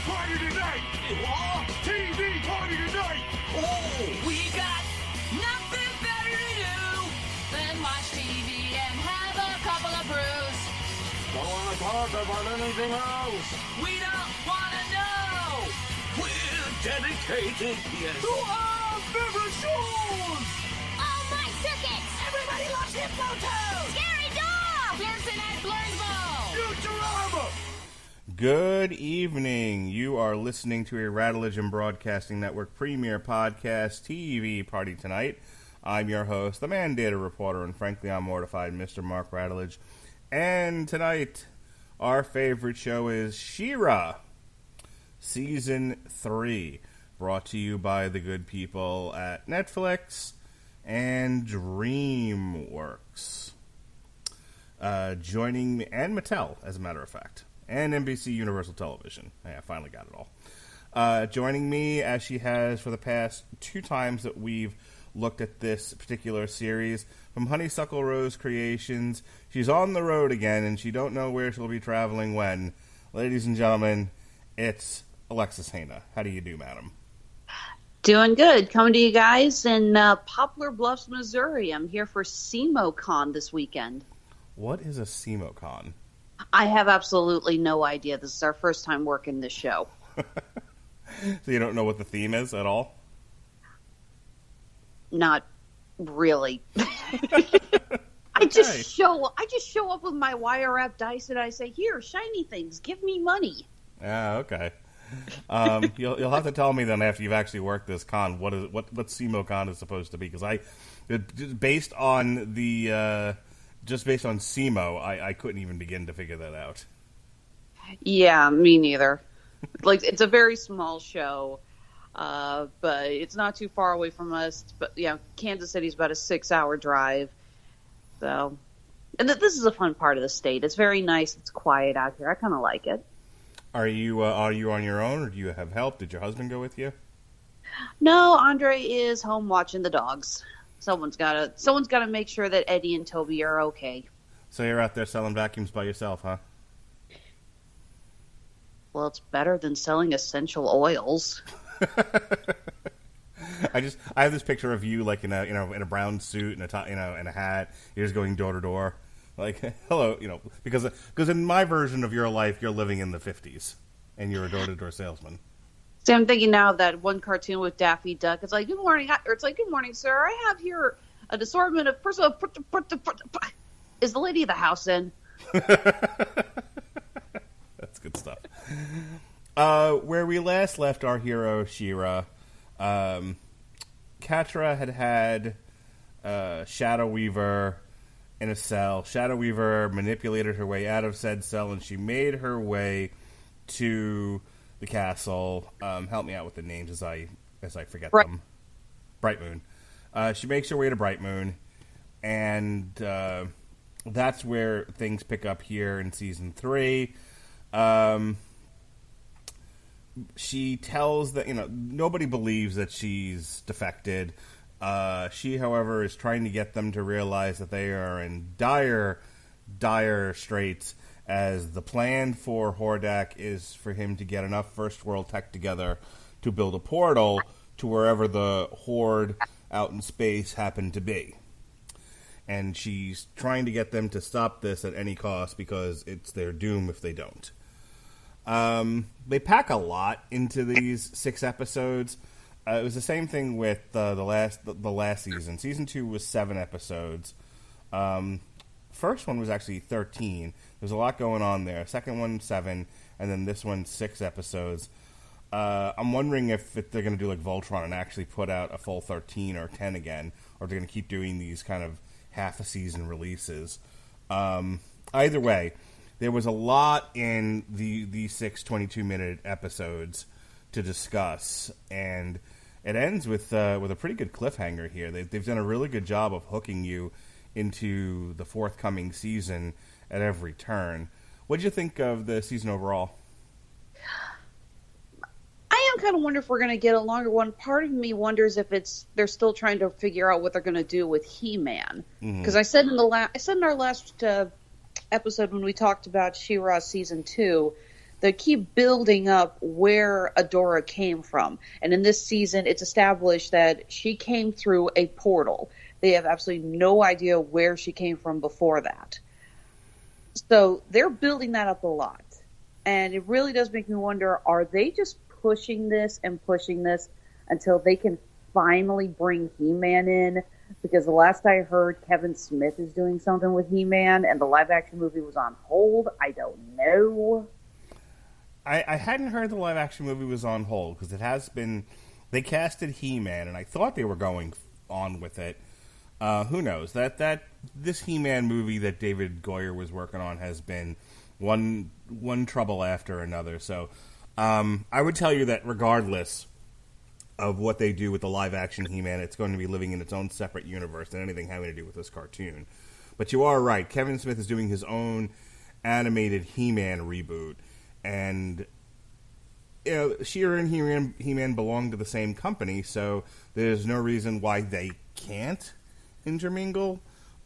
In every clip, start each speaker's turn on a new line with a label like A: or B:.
A: party tonight! What? TV party tonight!
B: Oh, we got nothing better to do than watch TV and have a couple of brews.
A: Don't want to talk about anything else!
B: We don't want to know.
A: We're dedicated, yes, to our favorite shows!
C: Oh, my circuits!
B: Everybody loves Hippo
C: Scary dog!
B: Dancing at Blurnsville.
A: Futurama!
D: Good evening. You are listening to a Radulich and Broadcasting Network premiere podcast TV party tonight. I'm your host, the man data reporter, and frankly, I'm mortified, Mr. Mark Radulich. And tonight, our favorite show is She-Ra, Season 3, brought to you by the good people at Netflix and DreamWorks. Joining me, and Mattel, as a matter of fact, and NBC Universal Television. Yeah, I finally got it all. Joining me, as she has for the past 2 times that we've looked at this particular series, from Honeysuckle Rose Creations. She's on the road again, and she don't know where she'll be traveling when. Ladies and gentlemen, it's Alexis Hejna. How do you do, madam?
E: Doing good. Coming to you guys in Poplar Bluffs, Missouri. I'm here for SEMOCon this weekend.
D: What is a SEMOCon?
E: I have absolutely no idea. This is our first time working this show.
D: So you don't know what the theme is at all?
E: Not really. I just show up with my wire wrap dice and I say, "Here, shiny things, give me money."
D: Ah, okay. You'll have to tell me then after you've actually worked this con what SEMOCon is supposed to be, because based on SEMO, I couldn't even begin to figure that out.
E: Yeah, me neither. Like, it's a very small show, but it's not too far away from us. But yeah, Kansas City's about a 6-hour drive. So, and this is a fun part of the state. It's very nice. It's quiet out here. I kind of like it.
D: Are you on your own, or do you have help? Did your husband go with you?
E: No, Andre is home watching the dogs. Someone's got to make sure that Eddie and Toby are okay.
D: So you're out there selling vacuums by yourself, huh?
E: Well, it's better than selling essential oils.
D: I have this picture of you, like in a brown suit and and a hat. You're just going door to door, like, hello, because in my version of your life, you're living in the 50s and you're a door to door salesman.
E: See, I'm thinking now of that one cartoon with Daffy Duck. It's like, "Good morning," or it's like, "Good morning, sir. I have here an assortment of personal." Is the lady of the house in?
D: That's good stuff. Where we last left our hero, She-Ra, Catra had Shadow Weaver in a cell. Shadow Weaver manipulated her way out of said cell, and she made her way to the castle. Help me out with the names as I forget them. Bright Moon. She makes her way to Bright Moon, and that's where things pick up here in season 3. She tells that nobody believes that she's defected. She, however, is trying to get them to realize that they are in dire straits, as the plan for Hordak is for him to get enough First World tech together to build a portal to wherever the Horde out in space happen to be. And she's trying to get them to stop this at any cost, because it's their doom if they don't. They pack a lot into these 6 episodes. It was the same thing with the last season. Season 2 was 7 episodes. First one was actually 13. There's a lot going on there. Second one, 7, and then this one, 6 episodes. I'm wondering if they're going to do like Voltron and actually put out a full 13 or 10 again, or they're going to keep doing these kind of half-a-season releases. Either way, there was a lot in the 6 22-minute episodes to discuss, and it ends with a pretty good cliffhanger here. They've done a really good job of hooking you into the forthcoming season at every turn. What did you think of the season overall?
E: I am kind of wonder if we're going to get a longer one. Part of me wonders if they're still trying to figure out what they're going to do with He-Man. Because I said in our last episode when we talked about She-Ra season 2 they keep building up where Adora came from. And in this season, it's established that she came through a portal. They have absolutely no idea where she came from before that. So they're building that up a lot. And it really does make me wonder, are they just pushing this until they can finally bring He-Man in? Because the last I heard, Kevin Smith is doing something with He-Man, and the live-action movie was on hold. I don't know.
D: I hadn't heard the live-action movie was on hold, because it has been... They casted He-Man, and I thought they were going on with it. Who knows? This He-Man movie that David Goyer was working on has been one trouble after another. So I would tell you that regardless of what they do with the live-action He-Man, it's going to be living in its own separate universe than anything having to do with this cartoon. But you are right. Kevin Smith is doing his own animated He-Man reboot. And She-Ra and He-Man belong to the same company, so there's no reason why they can't intermingle.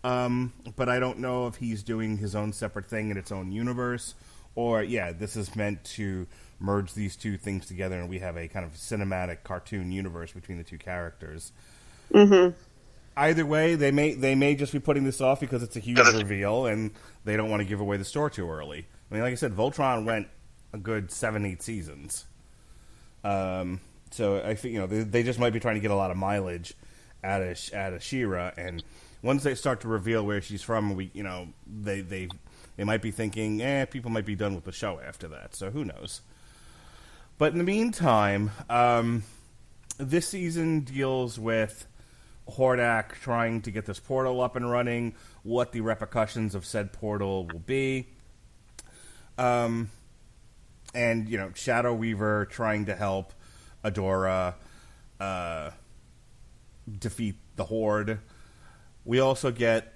D: But I don't know if he's doing his own separate thing in its own universe, or, this is meant to merge these two things together, and we have a kind of cinematic cartoon universe between the two characters.
E: Mm-hmm.
D: Either way, they may just be putting this off because it's a huge reveal, and they don't want to give away the store too early. I mean, like I said, Voltron went a good 7-8 seasons. So I think they just might be trying to get a lot of mileage out of She-Ra, and once they start to reveal where she's from, they might be thinking, people might be done with the show after that. So who knows? But in the meantime, this season deals with Hordak trying to get this portal up and running, what the repercussions of said portal will be, and Shadow Weaver trying to help Adora defeat the Horde. We also get...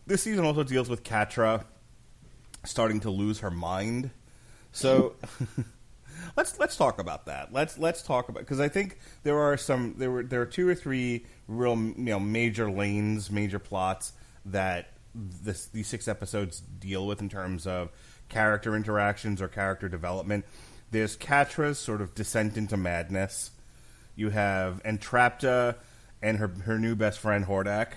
D: This season also deals with Catra starting to lose her mind. So let's talk about that. Let's talk about... Because I think there are 2 or 3 real major lanes, major plots that these 6 episodes deal with in terms of character interactions or character development. There's Catra's sort of descent into madness. You have Entrapta and her new best friend, Hordak.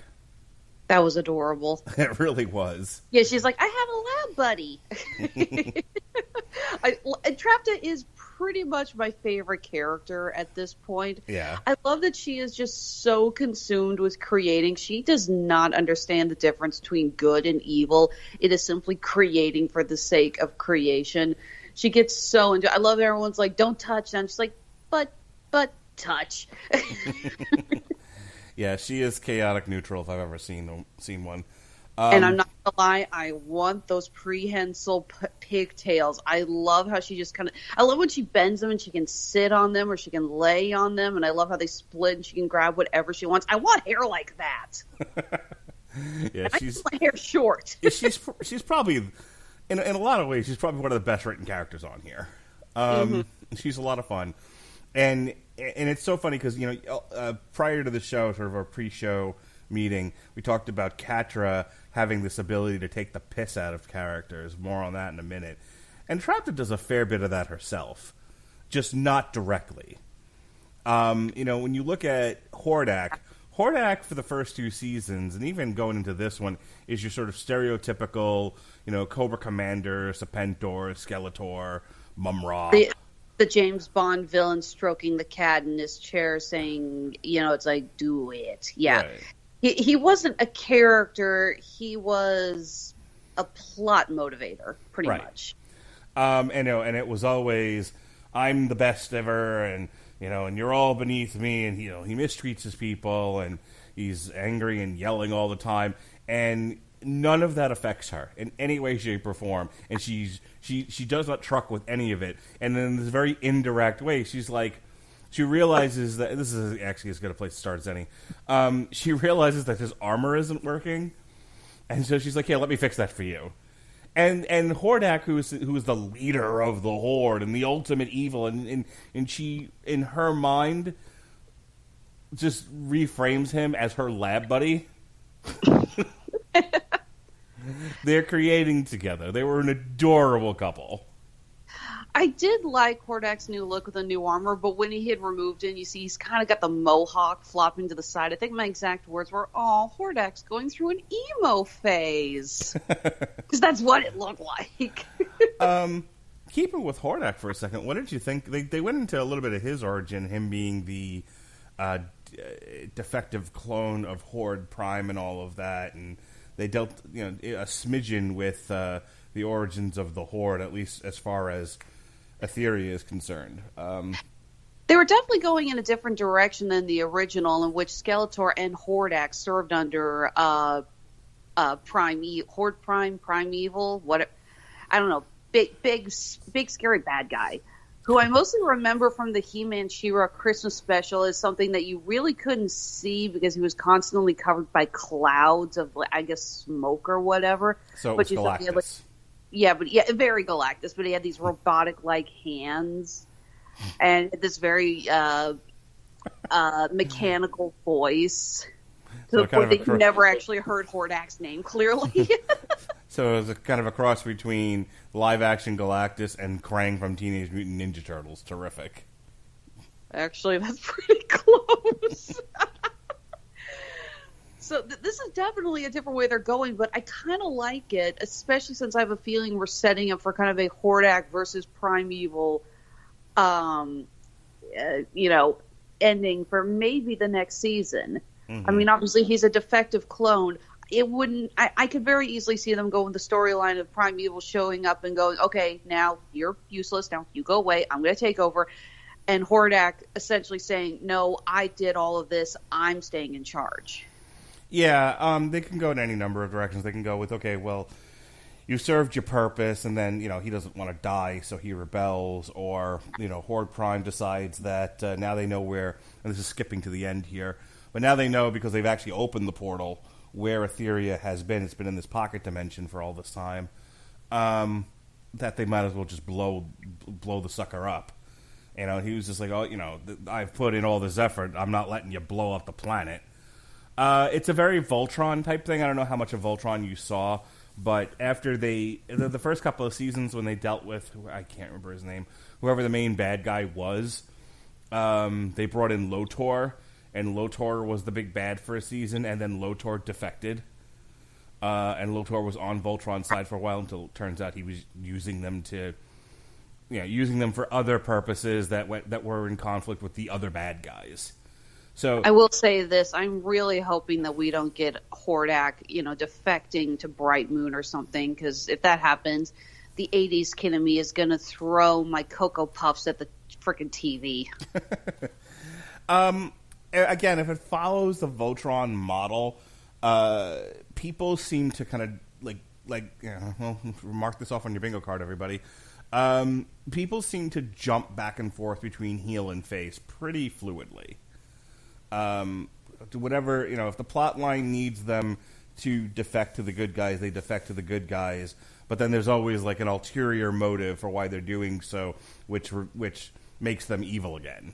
E: That was adorable.
D: It really was.
E: Yeah, she's like, I have a lab buddy. Entrapta is pretty much my favorite character at this point.
D: Yeah.
E: I love that she is just so consumed with creating. She does not understand the difference between good and evil. It is simply creating for the sake of creation. She gets so into it. I love everyone's like, don't touch. And I'm just like, but touch.
D: Yeah, she is chaotic neutral if I've ever seen one.
E: And I'm not gonna lie, I want those prehensile pigtails. I love how she just I love when she bends them and she can sit on them or she can lay on them, and I love how they split and she can grab whatever she wants. I want hair like that.
D: Yeah,
E: I want my hair short.
D: she's probably, in a lot of ways, she's probably one of the best written characters on here. She's a lot of fun. And it's so funny because, prior to the show, sort of our pre-show meeting, we talked about Catra having this ability to take the piss out of characters. More on that in a minute. And Entrapta does a fair bit of that herself, just not directly. When you look at Hordak for the first 2 seasons, and even going into this one, is your sort of stereotypical, Cobra Commander, Serpentor, Skeletor, Mumra.
E: The James Bond villain stroking the cat in his chair saying, it's like, do it. Yeah.
D: Right.
E: He wasn't a character. He was a plot motivator, pretty much.
D: And it was always, I'm the best ever, and you're all beneath me, and he mistreats his people, and he's angry and yelling all the time, and none of that affects her in any way, shape, or form, and she does not truck with any of it. And in this very indirect way, she's like, she realizes that this is actually as good a place to start as any. She realizes that his armor isn't working, and so she's like, "Yeah, let me fix that for you." And Hordak, who is the leader of the Horde and the ultimate evil, and she, in her mind, just reframes him as her lab buddy. They're creating together. They were an adorable couple.
E: I did like Hordak's new look with the new armor, but when he had removed it, you see he's kind of got the mohawk flopping to the side. I think my exact words were, "Oh, Hordak's going through an emo phase," because that's what it looked like.
D: Keeping with Hordak for a second, what did you think? They went into a little bit of his origin, him being the defective clone of Horde Prime and all of that, and they dealt a smidgen with the origins of the Horde, at least as far as Etheria is concerned.
E: They were definitely going in a different direction than the original, in which Skeletor and Hordak served under Horde Prime, Primeval, what I don't know, big scary bad guy, who I mostly remember from the He-Man She-Ra Christmas special as something that you really couldn't see because he was constantly covered by clouds of, I guess, smoke or whatever.
D: So it was Galactus.
E: Very Galactus, but he had these robotic-like hands and this very mechanical voice to the point that you never actually heard Hordak's name clearly.
D: So it was a kind of a cross between live-action Galactus and Krang from Teenage Mutant Ninja Turtles. Terrific.
E: Actually, that's pretty close. So this is definitely a different way they're going, but I kind of like it, especially since I have a feeling we're setting up for kind of a Hordak versus Primeval, ending for maybe the next season. Mm-hmm. I mean, obviously he's a defective clone. I could very easily see them going the storyline of Primeval showing up and going, okay, now you're useless. Now you go away. I'm going to take over. And Hordak essentially saying, no, I did all of this. I'm staying in charge. Yeah,
D: they can go in any number of directions. They can go with, okay, well, you served your purpose, and then, he doesn't want to die, so he rebels, or, Horde Prime decides that now they know where, and this is skipping to the end here, but now they know because they've actually opened the portal where Etheria has been. It's been in this pocket dimension for all this time, that they might as well just blow the sucker up. He was just like, I've put in all this effort. I'm not letting you blow up the planet. It's a very Voltron type thing. I don't know how much of Voltron you saw, but after the first couple of seasons when they dealt with, I can't remember his name, whoever the main bad guy was, they brought in Lotor, and Lotor was the big bad for a season, and then Lotor defected. And Lotor was on Voltron's side for a while until it turns out he was using them for other purposes that were in conflict with the other bad guys. So
E: I will say this: I'm really hoping that we don't get Hordak, defecting to Bright Moon or something, because if that happens, the '80s kid in me is going to throw my Cocoa Puffs at the freaking TV.
D: Again, if it follows the Voltron model, people seem to kind of mark this off on your bingo card, everybody. People seem to jump back and forth between heel and face pretty fluidly. Whatever, if the plot line needs them to defect to the good guys, they defect to the good guys. But then there's always like an ulterior motive for why they're doing so, which makes them evil again.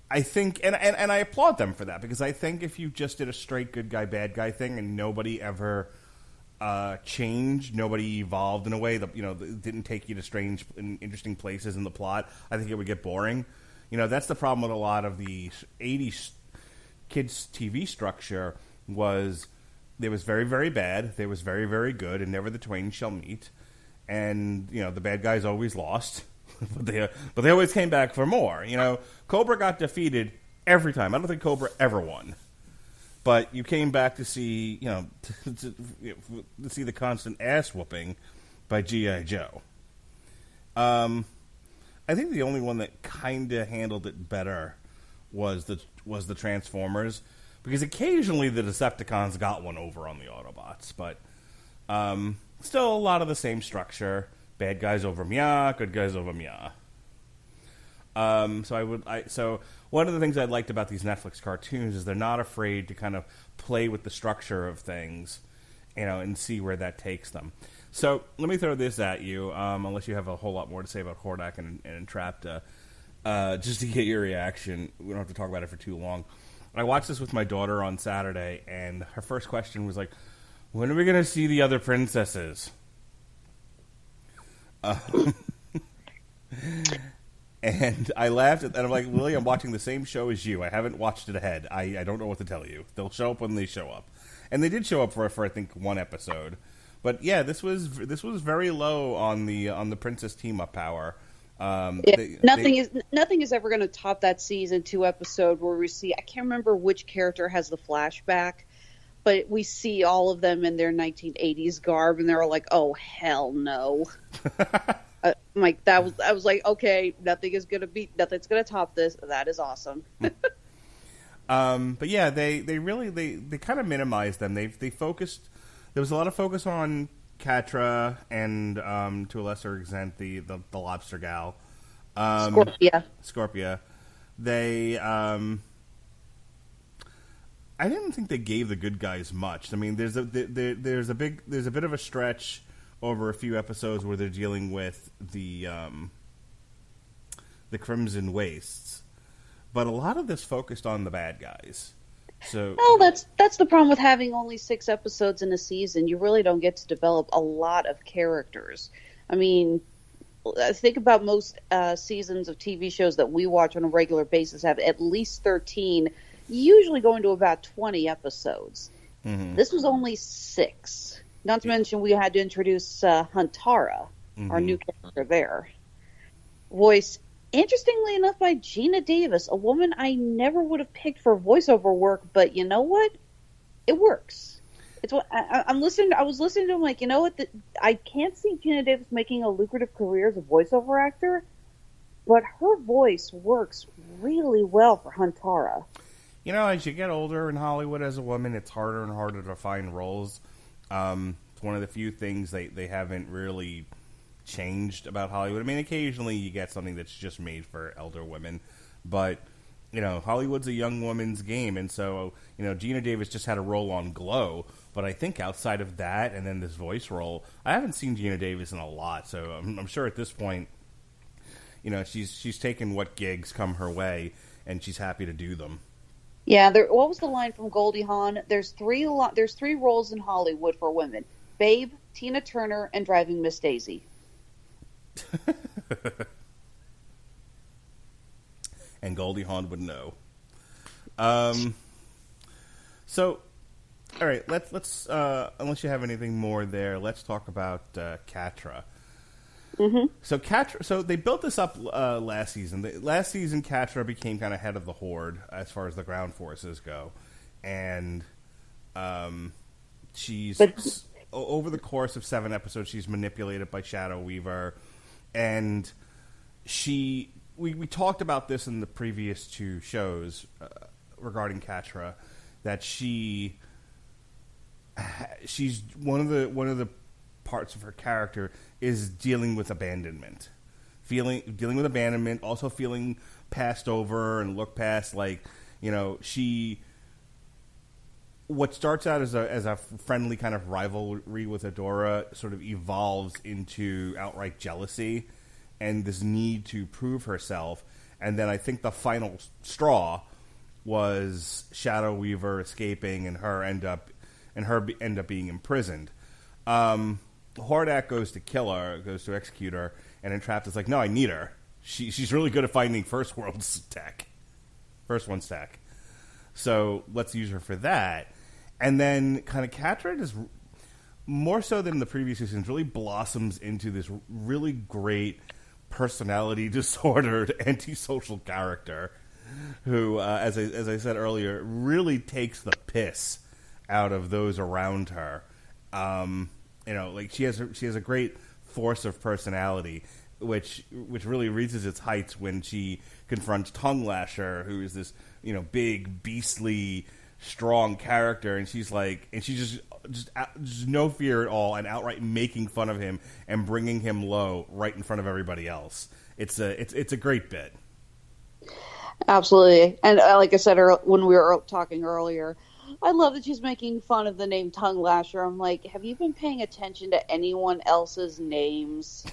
D: I think, and I applaud them for that, because I think if you just did a straight good guy, bad guy thing and nobody ever changed, nobody evolved in a way that, didn't take you to strange and interesting places in the plot, I think it would get boring. That's the problem with a lot of the 80s kids' TV structure was there was very, very bad, there was very, very good, and never the twain shall meet. And, the bad guys always lost. But they always came back for more. Cobra got defeated every time. I don't think Cobra ever won. But you came back to see, to see the constant ass whooping by G.I. Joe. I think the only one that kind of handled it better was the Transformers, because occasionally the Decepticons got one over on the Autobots, but still a lot of the same structure. Bad guys over Mia, good guys over Mia. So one of the things I liked about these Netflix cartoons is they're not afraid to kind of play with the structure of things, and see where that takes them. So let me throw this at you, unless you have a whole lot more to say about Hordak and Entrapta, just to get your reaction. We don't have to talk about it for too long. I watched this with my daughter on Saturday, and her first question was like, when are we going to see the other princesses? And I laughed, and I'm like, Lily, I'm watching the same show as you. I haven't watched it ahead. I don't know what to tell you. They'll show up when they show up. And they did show up for I think, one episode. But yeah, this was very low on the Princess team-up power.
E: Nothing is ever going to top that season 2 episode where we see, I can't remember which character has the flashback, but we see all of them in their 1980s garb, and they're all like, "Oh hell no!" I'm like, I was like, okay, nothing's gonna top this. That is awesome.
D: But yeah, they kind of minimized them. They focused. There was a lot of focus on Catra and to a lesser extent the lobster gal, Scorpia. They I didn't think they gave the good guys much. I mean, there's a bit of a stretch over a few episodes where they're dealing with the Crimson Wastes, but a lot of this focused on the bad guys. So,
E: well, that's the problem with having only 6 episodes in a season. You really don't get to develop a lot of characters. I mean, think about most seasons of TV shows that we watch on a regular basis have at least 13, usually going to about 20 episodes. Mm-hmm. This was only 6. Not to mention we had to introduce Huntara, our new character there. Voiced, interestingly enough, by Gina Davis, a woman I never would have picked for voiceover work, but you know what? It works. It's what I'm listening. I was listening to him like, you know what? I can't see Gina Davis making a lucrative career as a voiceover actor, but her voice works really well for Huntara.
D: You know, as you get older in Hollywood as a woman, it's harder and harder to find roles. It's one of the few things they haven't really changed about Hollywood. I mean, occasionally you get something that's just made for elder women, but you know, Hollywood's a young woman's game, and so you know, Gina Davis just had a role on Glow, but I think outside of that and then this voice role, I haven't seen Gina Davis in a lot. So I'm sure at this point, you know, she's taken what gigs come her way, and she's happy to do them.
E: Yeah, what was the line from Goldie Hawn? There's 3 roles in Hollywood for women: Babe, Tina Turner, and Driving Miss Daisy.
D: And Goldie Hawn would know. So, all right, let's unless you have anything more there, let's talk about Catra. Mm-hmm. So they built this up last season. Last season, Catra became kind of head of the Horde as far as the ground forces go, and over the course of 7 episodes, she's manipulated by Shadow Weaver, and we talked about this in the previous 2 shows regarding Catra, that she's one of the parts of her character is dealing with abandonment, dealing with abandonment, also feeling passed over and looked past. Like, you know, what starts out as a friendly kind of rivalry with Adora sort of evolves into outright jealousy and this need to prove herself. And then I think the final straw was Shadow Weaver escaping and her end up being imprisoned. Hordak goes to kill her, goes to execute her, and Entrapped is like, no, I need her. She's really good at finding first one's tech. So let's use her for that. And then kind of Catra just, more so than the previous seasons, really blossoms into this really great personality disordered antisocial character who, as I said earlier, really takes the piss out of those around her. You know, like she has a great force of personality, which really reaches its heights when she confronts Tongue Lasher, who is this, you know, big, beastly, strong character, and she's just no fear at all, and outright making fun of him and bringing him low right in front of everybody else. It's a great bit.
E: Absolutely, and like I said when we were talking earlier, I love that she's making fun of the name Tongue Lasher. I'm like, have you been paying attention to anyone else's names?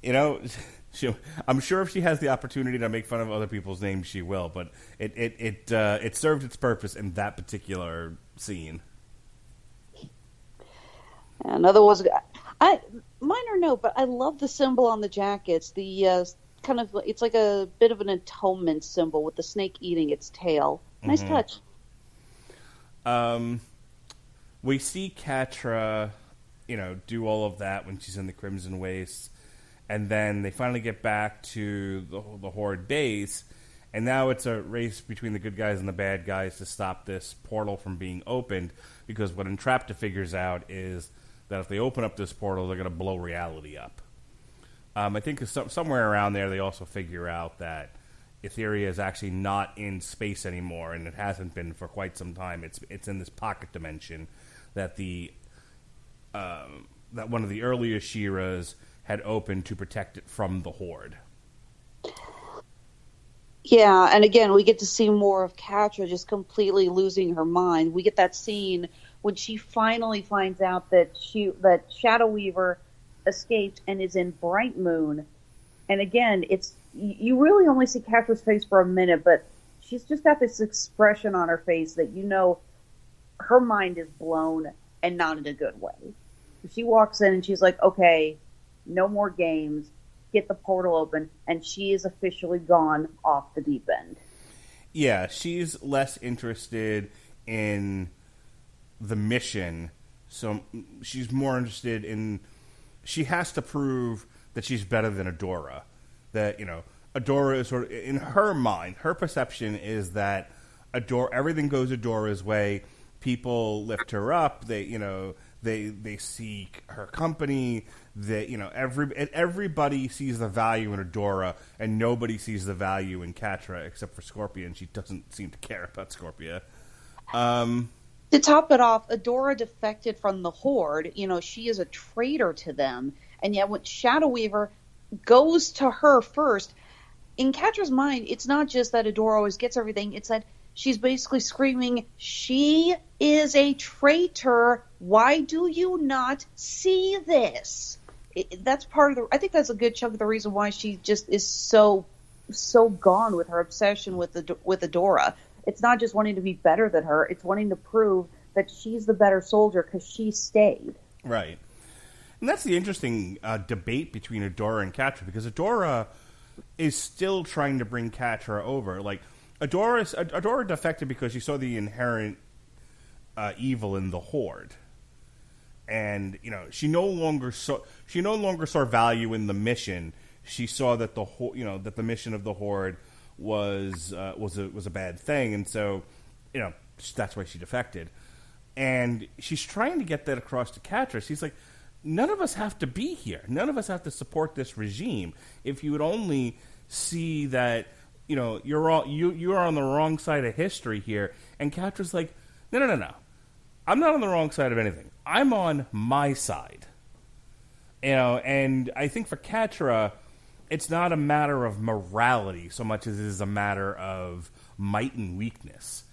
D: You know, I'm sure if she has the opportunity to make fun of other people's names, she will. But it served its purpose in that particular scene.
E: And otherwise, don't know, but I love the symbol on the jackets. The kind of, it's like a bit of an atonement symbol with the snake eating its tail. Nice touch.
D: We see Catra, do all of that when she's in the Crimson Wastes, and then they finally get back to the Horde base, and now it's a race between the good guys and the bad guys to stop this portal from being opened, because what Entrapta figures out is that if they open up this portal, they're going to blow reality up. I think somewhere around there they also figure out that Etheria is actually not in space anymore, and it hasn't been for quite some time. It's in this pocket dimension that that one of the earlier Shiras had opened to protect it from the Horde.
E: Yeah, and again, we get to see more of Catra just completely losing her mind. We get that scene when she finally finds out that Shadow Weaver escaped and is in Bright Moon. And again, you really only see Catra's face for a minute, but she's just got this expression on her face that her mind is blown, and not in a good way. She walks in and she's like, okay, no more games, get the portal open, and she is officially gone off the deep end.
D: Yeah, she's less interested in the mission, so she's more interested in... She has to prove that she's better than Adora. That, Adora is sort of... In her mind, her perception is that everything goes Adora's way. People lift her up. They seek her company. Everybody sees the value in Adora, and nobody sees the value in Catra except for Scorpia, and she doesn't seem to care about Scorpia.
E: To top it off, Adora defected from the Horde. She is a traitor to them, and yet when Shadow Weaver goes to her first, in Catra's mind, it's not just that Adora always gets everything. It's that she's basically screaming, she is a traitor. Why do you not see this? That's part of I think that's a good chunk of the reason why she just is so gone with her obsession with Adora. It's not just wanting to be better than her. It's wanting to prove that she's the better soldier because she stayed.
D: Right. And that's the interesting debate between Adora and Catra, because Adora is still trying to bring Catra over. Like, Adora defected because she saw the inherent evil in the Horde, and she no longer saw value in the mission. She saw that that the mission of the Horde was a bad thing, and so that's why she defected. And she's trying to get that across to Catra. She's like, none of us have to be here. None of us have to support this regime. If you would only see that, you're on the wrong side of history here. And Catra's like, no. I'm not on the wrong side of anything. I'm on my side. And I think for Catra, it's not a matter of morality so much as it is a matter of might and weakness.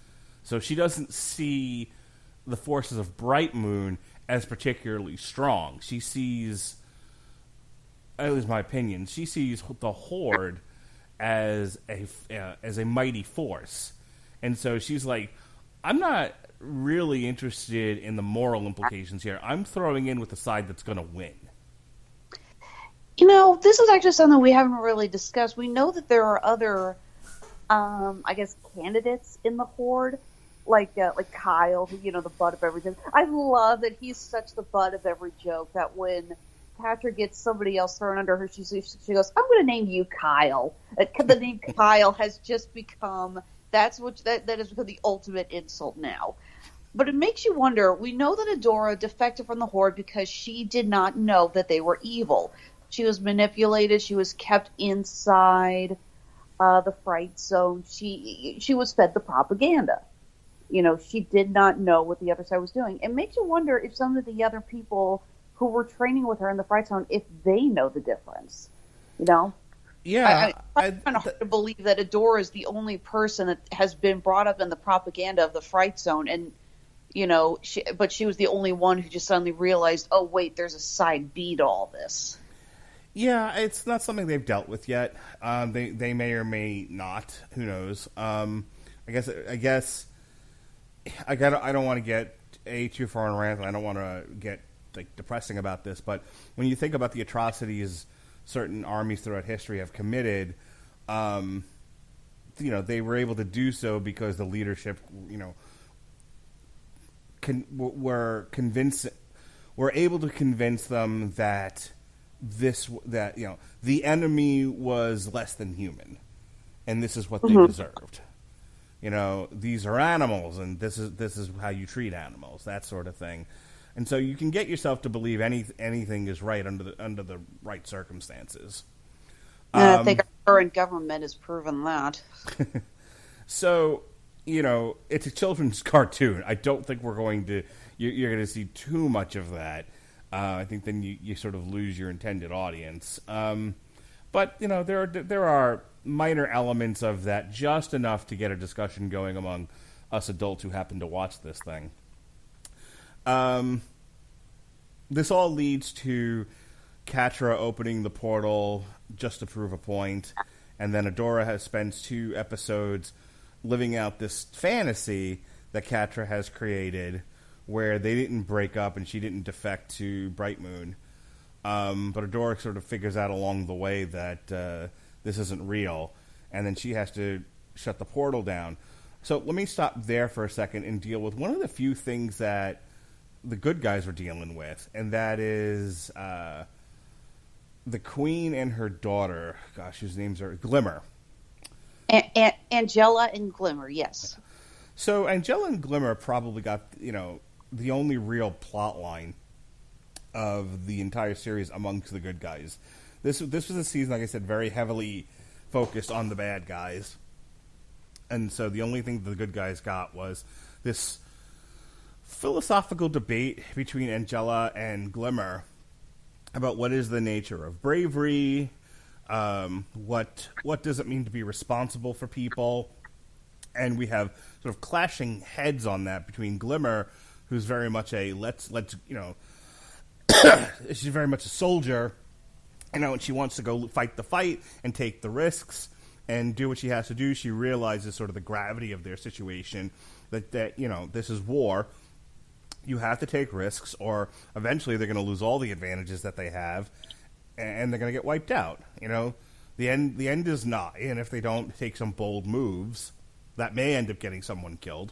D: So she doesn't see the forces of Bright Moon as particularly strong. She sees, at least my opinion, she sees the Horde as a mighty force. And so she's like, I'm not really interested in the moral implications here. I'm throwing in with the side that's going to win.
E: This is actually something we haven't really discussed. We know that there are other, candidates in the Horde, like Kyle, who, the butt of everything. I love that he's such the butt of every joke that when Catra gets somebody else thrown under her, she goes, I'm going to name you Kyle. The name Kyle has just become, that has become the ultimate insult now. But it makes you wonder, we know that Adora defected from the Horde because she did not know that they were evil. She was manipulated. She was kept inside the Fright Zone. She was fed the propaganda. She did not know what the other side was doing. It makes you wonder if some of the other people who were training with her in the Fright Zone, if they know the difference.
D: Yeah.
E: It's kind of hard to believe that Adora is the only person that has been brought up in the propaganda of the Fright Zone, and but she was the only one who just suddenly realized, oh wait, there's a side B to all this.
D: Yeah, it's not something they've dealt with yet. They may or may not. Who knows? I guess I don't want to get too far on a rant. I don't want to get like depressing about this, but when you think about the atrocities certain armies throughout history have committed, they were able to do so because the leadership, were able to convince them that the enemy was less than human, and this is what they deserved. These are animals, and this is how you treat animals, that sort of thing. And so you can get yourself to believe anything is right under the right circumstances.
E: I think our current government has proven that.
D: So, it's a children's cartoon. I don't think you're going to see too much of that. I think then you sort of lose your intended audience. But there are minor elements of that, just enough to get a discussion going among us adults who happen to watch this thing. This all leads to Catra opening the portal just to prove a point, and then Adora spends 2 episodes living out this fantasy that Catra has created, where they didn't break up and she didn't defect to Bright Moon. But Adora sort of figures out along the way that this isn't real, and then she has to shut the portal down. So let me stop there for a second and deal with one of the few things that the good guys were dealing with, and that is the Queen and her daughter. Gosh, whose names are Glimmer.
E: Angela and Glimmer, yes.
D: So Angela and Glimmer probably got, the only real plot line of the entire series amongst the good guys. This was a season, like I said, very heavily focused on the bad guys. And so the only thing the good guys got was this philosophical debate between Angela and Glimmer about what is the nature of bravery, what does it mean to be responsible for people, and we have sort of clashing heads on that between Glimmer, who's very much a she's very much a soldier, and she wants to go fight the fight and take the risks and do what she has to do. She realizes sort of the gravity of their situation, that this is war. You have to take risks, or eventually they're going to lose all the advantages that they have, and they're going to get wiped out. The end is nigh, and if they don't take some bold moves, that may end up getting someone killed.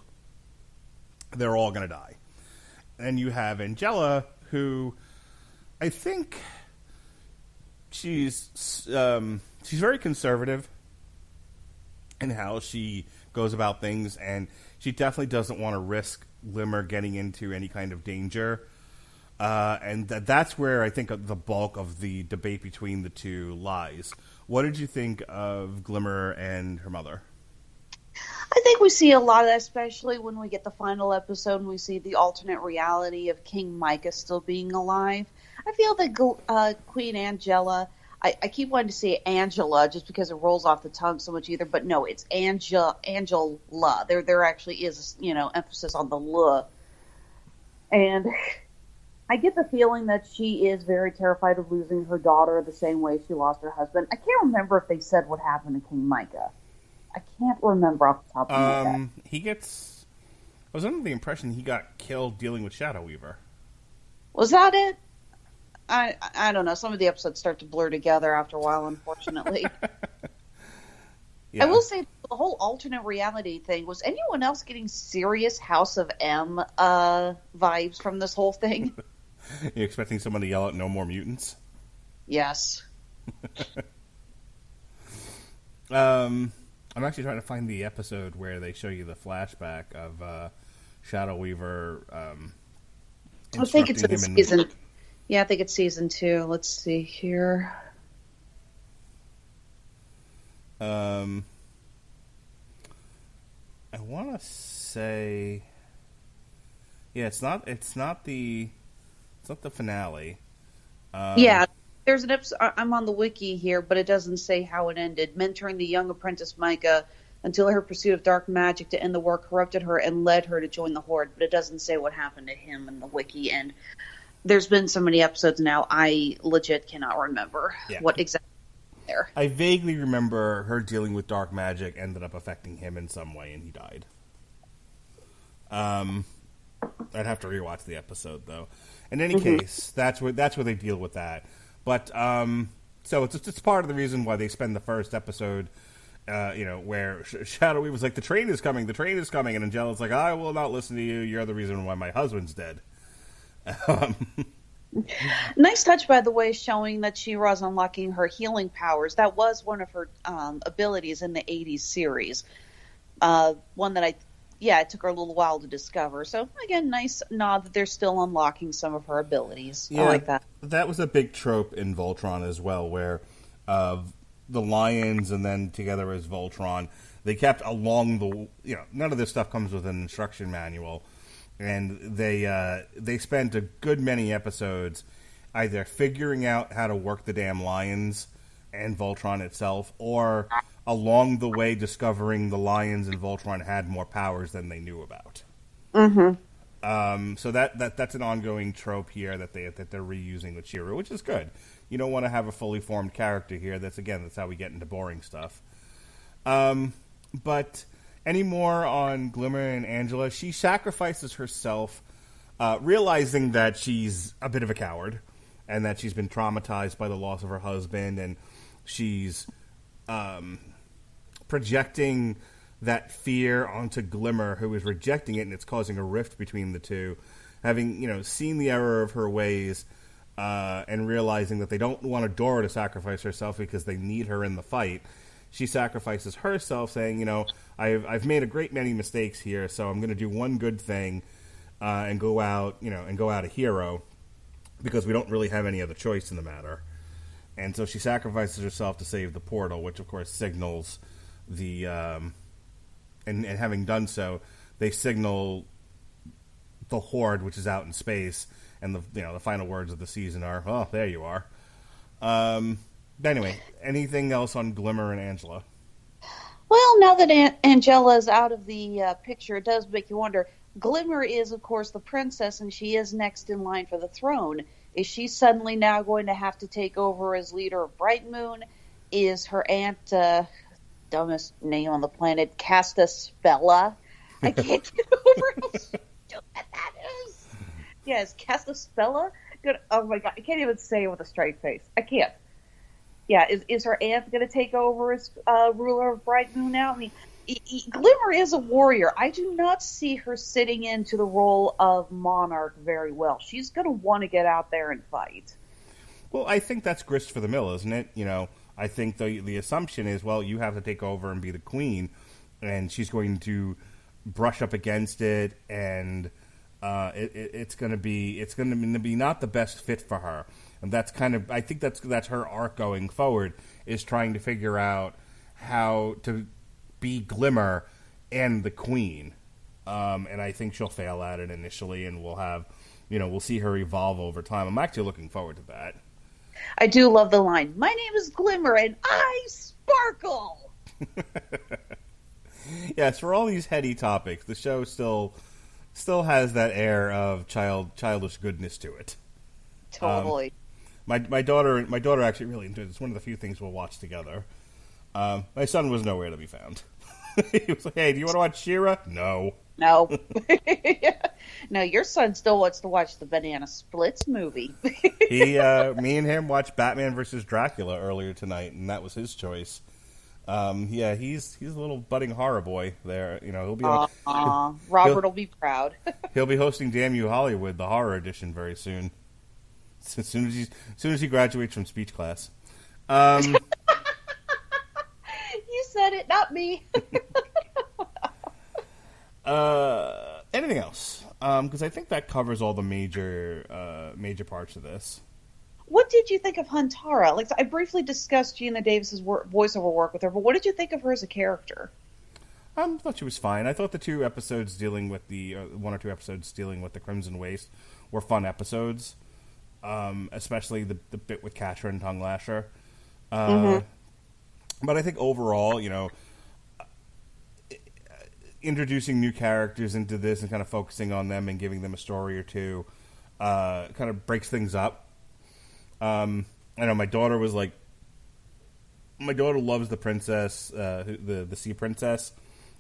D: They're all going to die. And you have Angela, who I think she's very conservative in how she goes about things, and she definitely doesn't want to risk Glimmer getting into any kind of danger. And that's where I think the bulk of the debate between the two lies. What did you think of Glimmer and her mother?
E: I think we see a lot of that, especially when we get the final episode and we see the alternate reality of King Micah still being alive. I feel that Queen Angela, I keep wanting to say Angela just because it rolls off the tongue so much either, but no, it's Angela. There actually is, emphasis on the "la." And I get the feeling that she is very terrified of losing her daughter the same way she lost her husband. I can't remember if they said what happened to King Micah. I can't remember off the top of my head.
D: I was under the impression he got killed dealing with Shadow Weaver.
E: Was that it? I don't know. Some of the episodes start to blur together after a while, unfortunately.
D: Yeah.
E: I will say the whole alternate reality thing, was anyone else getting serious House of M vibes from this whole thing?
D: You expecting someone to yell at "No more mutants"?
E: Yes.
D: I'm actually trying to find the episode where they show you the flashback of Shadow Weaver.
E: I think it's in season. Yeah, I think it's season 2. Let's see here.
D: I want to say, yeah, it's not the finale.
E: Yeah, there's an episode. I'm on the wiki here, but it doesn't say how it ended. Mentoring the young apprentice Micah until her pursuit of dark magic to end the war corrupted her and led her to join the Horde. But it doesn't say what happened to him in the wiki. And there's been so many episodes now, I legit cannot remember what exactly there.
D: I vaguely remember her dealing with dark magic ended up affecting him in some way, and he died. I'd have to rewatch the episode, though. In any case, that's where they deal with that. But so it's part of the reason why they spend the first episode, where Shadow Weaver's like, the train is coming, and Angela's like, I will not listen to you. You're the reason why my husband's dead.
E: Nice touch, by the way, showing that She-Ra's unlocking her healing powers. That was one of her abilities in the 80s series. One that it took her a little while to discover. So, again, nice nod that they're still unlocking some of her abilities.
D: Yeah,
E: I like that.
D: That was a big trope in Voltron as well, where the Lions and then together as Voltron, they kept along the... none of this stuff comes with an instruction manual. And they spent a good many episodes either figuring out how to work the damn Lions and Voltron itself, or along the way discovering the Lions and Voltron had more powers than they knew about. So that's an ongoing trope here that they're reusing with She-Ra, which is good. You don't want to have a fully formed character here. That's how we get into boring stuff. But any more on Glimmer and Angela? She sacrifices herself, realizing that she's a bit of a coward and that she's been traumatized by the loss of her husband, and she's projecting that fear onto Glimmer, who is rejecting it, and it's causing a rift between the two. Having seen the error of her ways, and realizing that they don't want Adora to sacrifice herself because they need her in the fight, she sacrifices herself, saying, I've made a great many mistakes here, so I'm going to do one good thing and go out a hero, because we don't really have any other choice in the matter. And so she sacrifices herself to save the portal, which of course signals the and having done so, they signal the Horde, which is out in space, and the final words of the season are, "Oh, there you are." Anyway, anything else on Glimmer and Angela?
E: Well, now that Angela's out of the picture, it does make you wonder. Glimmer is, of course, the princess, and she is next in line for the throne. Is she suddenly now going to have to take over as leader of Bright Moon? Is her aunt, dumbest name on the planet, Castaspella? I can't get over how stupid that is. Yes, Castaspella? Good. Oh my god, I can't even say it with a straight face. I can't. Yeah, is her aunt going to take over as ruler of Bright Moon now? I mean, Glimmer is a warrior. I do not see her sitting into the role of monarch very well. She's going to want to get out there and fight.
D: Well, I think that's grist for the mill, isn't it? I think the assumption is, well, you have to take over and be the queen, and she's going to brush up against it, and it's going to be not the best fit for her. And I think that's her arc going forward, is trying to figure out how to be Glimmer and the queen. And I think she'll fail at it initially, and we'll see her evolve over time. I'm actually looking forward to that.
E: I do love the line, "My name is Glimmer and I sparkle."
D: Yes, for all these heady topics, the show still has that air of childish goodness to it.
E: Totally.
D: My daughter actually really enjoyed it. It's one of the few things we'll watch together. My son was nowhere to be found. He was like, "Hey, do you want to watch She-Ra?" No.
E: No, your son still wants to watch the Banana Splits movie.
D: Me and him watched Batman vs. Dracula earlier tonight, and that was his choice. He's a little budding horror boy there. He'll be
E: Robert will be proud.
D: He'll be hosting Damn You Hollywood, the horror edition, very soon. As soon as he graduates from speech class.
E: You said it, not me.
D: Anything else? Because I think that covers all the major parts of this.
E: What did you think of Huntara? Like, I briefly discussed Gina Davis's voiceover work with her, but what did you think of her as a character?
D: I thought she was fine. I thought the 2 episodes dealing with one or two episodes dealing with the Crimson Waste were fun episodes. Especially the bit with Catra and Tongue Lasher. But I think overall, introducing new characters into this and kind of focusing on them and giving them a story or two kind of breaks things up. I know my daughter loves the princess, the sea princess.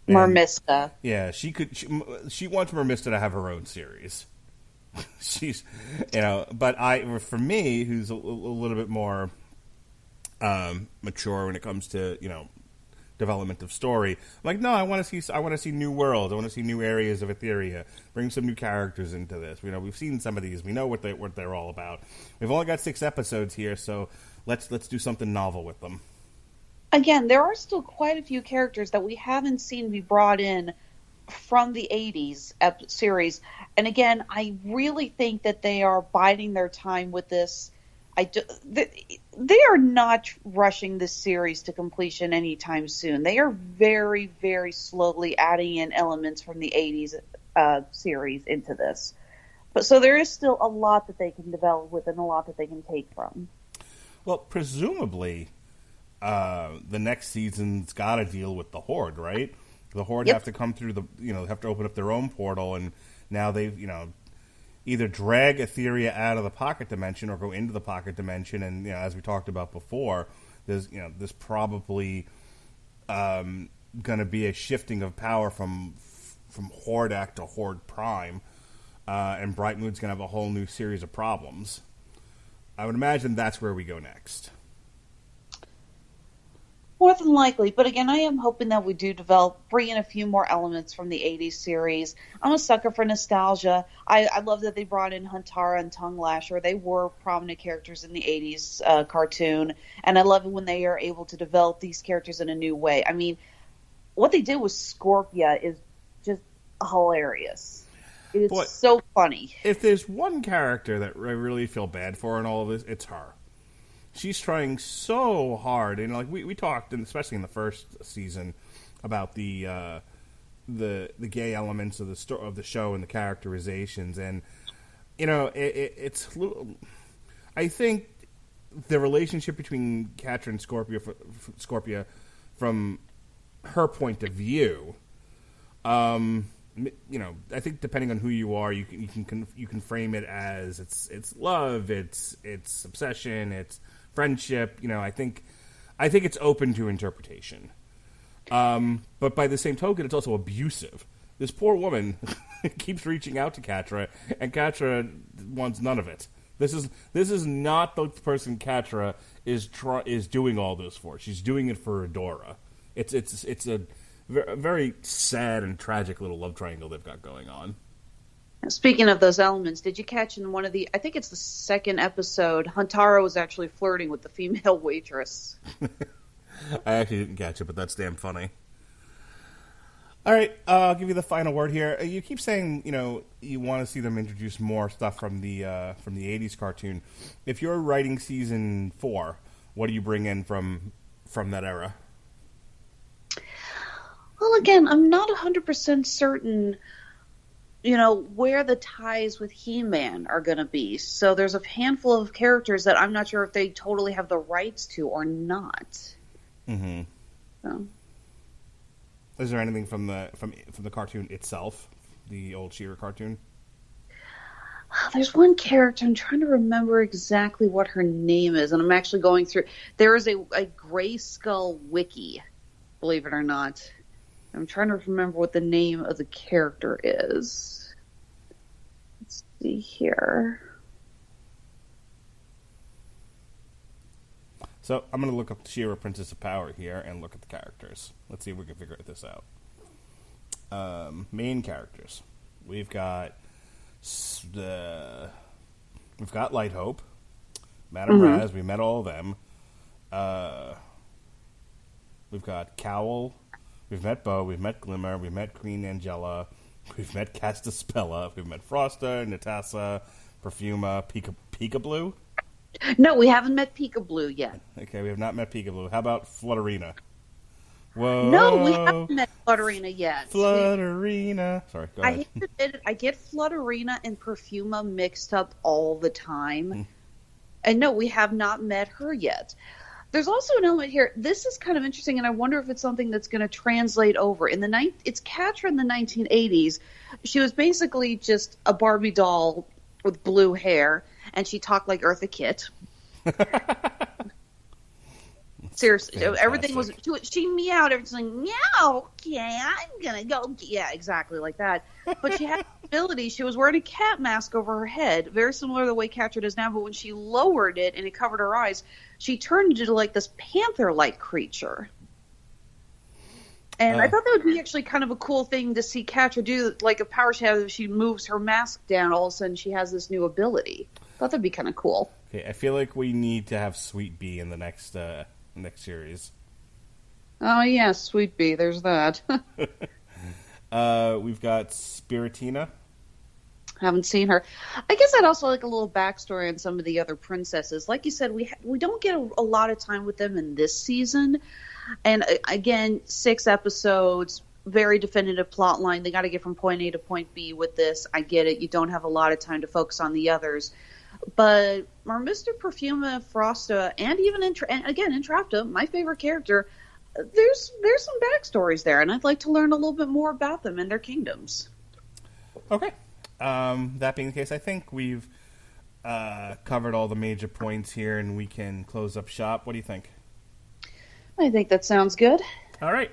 E: Mermista.
D: Yeah, she wants Mermista to have her own series. She's, but for me, who's a little bit more mature when it comes to development of story. I'm like, no, I want to see new worlds. I want to see new areas of Etheria. Bring some new characters into this. We've seen some of these. We know what they're all about. We've only got 6 episodes here, so let's do something novel with them.
E: Again, there are still quite a few characters that we haven't seen be brought in from the 80s series. And again, I really think that they are biding their time with this. They are not rushing this series to completion anytime soon. They are very, very slowly adding in elements from the 80s series into this. So there is still a lot that they can develop with and a lot that they can take from.
D: Well, presumably, the next season's got to deal with the Horde, right? The Horde have to come through have to open up their own portal, and now they've, either drag Etheria out of the pocket dimension or go into the pocket dimension. And as we talked about before, there's probably going to be a shifting of power from Hordak to Horde Prime, and Brightmoon's going to have a whole new series of problems. I would imagine that's where we go next.
E: More than likely, but again, I am hoping that we do bring in a few more elements from the 80s series. I'm a sucker for nostalgia. I love that they brought in Huntara and Tongue Lasher. They were prominent characters in the 80s cartoon, and I love it when they are able to develop these characters in a new way. I mean, what they did with Scorpia is just hilarious. It is so funny.
D: If there's one character that I really feel bad for in all of this, it's her. She's trying so hard, and like we talked, and especially in the first season, about the gay elements of the show and the characterizations, and it's. I think the relationship between Catra and Scorpia, from her point of view, I think depending on who you are, you can frame it as it's love, it's obsession, it's friendship. I think it's open to interpretation. But by the same token, it's also abusive. This poor woman keeps reaching out to Catra, and Catra wants none of it. This is not the person Catra is doing all this for. She's doing it for Adora. It's a very sad and tragic little love triangle they've got going on.
E: Speaking of those elements, did you catch in one of I think it's the second episode, Huntara was actually flirting with the female waitress.
D: I actually didn't catch it, but that's damn funny. All right, I'll give you the final word here. You keep saying, you want to see them introduce more stuff from the 80s cartoon. If you're writing season 4, what do you bring in from that era?
E: Well, again, I'm not 100% certain, where the ties with He-Man are going to be. So there's a handful of characters that I'm not sure if they totally have the rights to or not.
D: Mm-hmm.
E: So.
D: Is there anything from the cartoon itself, the old She-Ra cartoon?
E: There's one character, I'm trying to remember exactly what her name is, and I'm actually going through. There is a Gray Skull wiki, believe it or not. I'm trying to remember what the name of the character is. Let's see here.
D: So I'm going to look up She-Ra Princess of Power here and look at the characters. Let's see if we can figure this out. Main characters. We've got Light Hope, Madame Raz. We met all of them. We've got Cowl. We've met Bo. We've met Glimmer. We've met Queen Angela. We've met Castaspella. We've met Frosta, Natassa, Perfuma, Peekaboo.
E: No, we haven't met Peekaboo yet.
D: Okay, we have not met Peekaboo. How about Flutterina? Whoa.
E: No, we haven't met Flutterina yet.
D: Flutterina. Sorry, go ahead.
E: I hate to admit it, I get Flutterina and Perfuma mixed up all the time. And no, we have not met her yet. There's also an element here. This is kind of interesting, and I wonder if it's something that's going to translate over. It's Catra in the 1980s. She was basically just a Barbie doll with blue hair, and she talked like Eartha Kitt. Seriously,
D: fantastic.
E: Everything was. She meowed. Everything's like, meow. Okay, I'm gonna go. Yeah, exactly like that. But she had ability, she was wearing a cat mask over her head, very similar to the way Catra does now, but when she lowered it and it covered her eyes, she turned into like this panther-like creature. And I thought that would be actually kind of a cool thing to see Catra do, like a power she has if she moves her mask down, all of a sudden she has this new ability. I thought that'd be kind of cool.
D: Okay, I feel like we need to have Sweet Bee in the next series.
E: Oh yeah, Sweet Bee, there's that.
D: We've got Spiritina.
E: Haven't seen her. I guess I'd also like a little backstory on some of the other princesses. Like you said, we don't get a lot of time with them in this season. And again, 6 episodes, very definitive plot line. They got to get from point A to point B with this. I get it. You don't have a lot of time to focus on the others. But our Mr. Perfuma, Frosta, and even Entrapta, my favorite character, there's some backstories there, and I'd like to learn a little bit more about them and their kingdoms.
D: Okay. That being the case, I think we've covered all the major points here, and we can close up shop. What do you think?
E: I think that sounds good.
D: All right.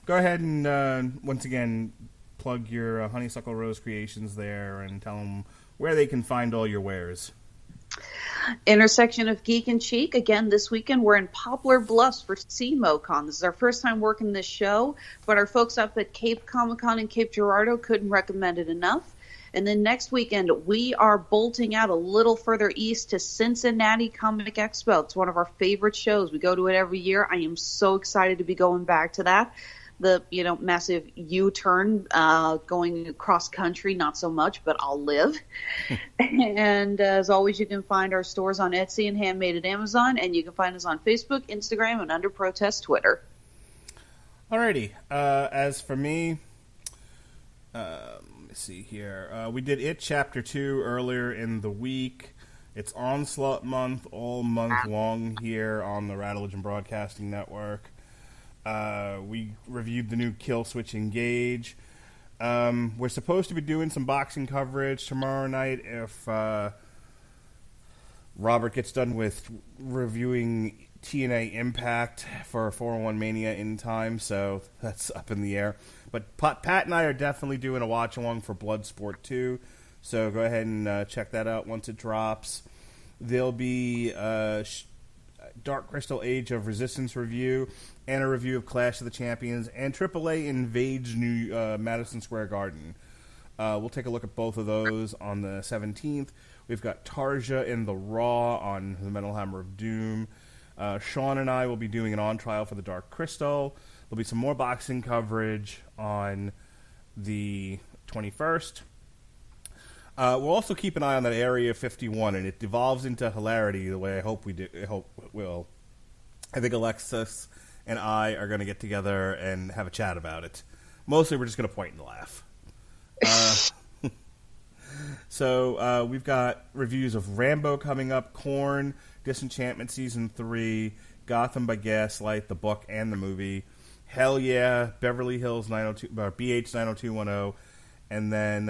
D: Go ahead and, once again, plug your Honeysuckle Rose Creations there and tell them where they can find all your wares.
E: Intersection of Geek and Cheek. Again, this weekend we're in Poplar Bluffs for CMOCon. This is our first time working this show, but our folks up at Cape Comic Con in Cape Girardeau couldn't recommend it enough. And then next weekend, we are bolting out a little further east to Cincinnati Comic Expo. It's one of our favorite shows. We go to it every year. I am so excited to be going back to that. The massive U-turn going across country, not so much, but I'll live. And as always, you can find our stores on Etsy and Handmade at Amazon, and you can find us on Facebook, Instagram, and Under Protest Twitter.
D: Alrighty. As for me, let's see here. We did It Chapter 2 earlier in the week. It's Onslaught Month, all month long here on the Radulich and Broadcasting Network. We reviewed the new Kill Switch Engage. We're supposed to be doing some boxing coverage tomorrow night if Robert gets done with reviewing TNA Impact for 401 Mania in time, so that's up in the air. But Pat and I are definitely doing a watch-along for Bloodsport 2, so go ahead and check that out once it drops. There'll be Dark Crystal Age of Resistance review and a review of Clash of the Champions and AAA Invades New Madison Square Garden. We'll take a look at both of those on the 17th. We've got Tarja in the Raw on the Metal Hammer of Doom. Sean and I will be doing an on-trial for the Dark Crystal. There'll be some more boxing coverage on the 21st. We'll also keep an eye on that Area 51, and it devolves into hilarity the way I hope it will. I think Alexis and I are going to get together and have a chat about it. Mostly we're just going to point and laugh. So we've got reviews of Rambo coming up, Korn, Disenchantment Season 3, Gotham by Gaslight, the book and the movie, Hell Yeah, Beverly Hills 902, BH 90210, and then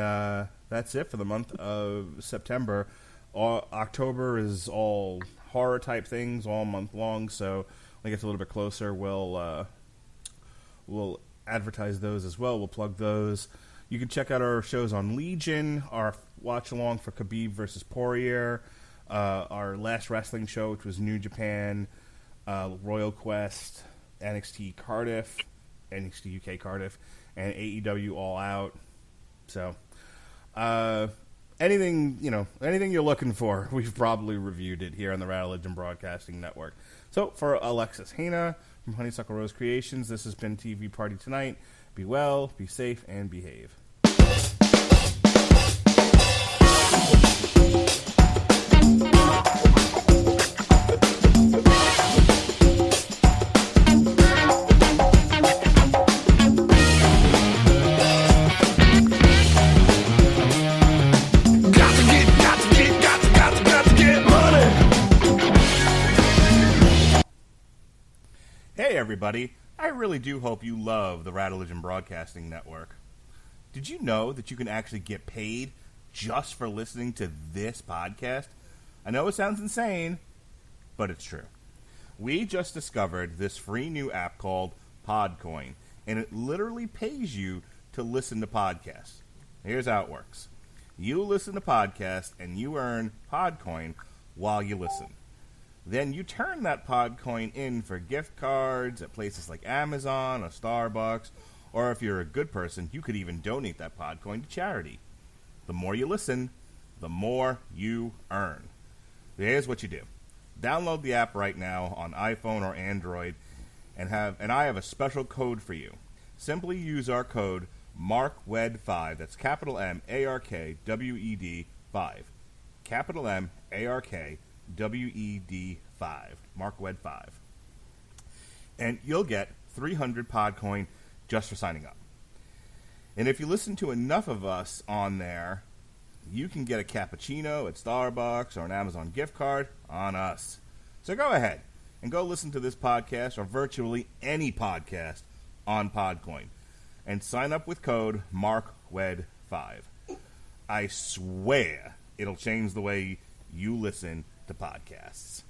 D: that's it for the month of September. October is all horror-type things all month long, so when it gets a little bit closer, we'll advertise those as well. We'll plug those. You can check out our shows on Legion, our watch-along for Khabib versus Poirier, our last wrestling show, which was New Japan, Royal Quest, NXT Cardiff, NXT UK Cardiff, and AEW All Out. So, anything you're looking for, we've probably reviewed it here on the Radulich and Broadcasting Network. So, for Alexis Hejna from Honeysuckle Rose Creations, this has been TV Party Tonight. Be well, be safe, and behave. Hey everybody, I really do hope you love the Radulich and Broadcasting Network. Did you know that you can actually get paid just for listening to this podcast? I know it sounds insane, but it's true. We just discovered this free new app called Podcoin, and it literally pays you to listen to podcasts. Here's how it works. You listen to podcasts, and you earn Podcoin while you listen. Then you turn that Podcoin in for gift cards at places like Amazon or Starbucks, or if you're a good person, you could even donate that Podcoin to charity. The more you listen, the more you earn. Here's what you do. Download the app right now on iPhone or Android, and I have a special code for you. Simply use our code MARKWED5. That's capital MARKWED 5. Capital MARKWED 5. MARKWED 5. And you'll get 300 Podcoin just for signing up. And if you listen to enough of us on there, you can get a cappuccino at Starbucks or an Amazon gift card on us. So go ahead and go listen to this podcast or virtually any podcast on Podcoin and sign up with code MARKWED5. I swear it'll change the way you listen to podcasts.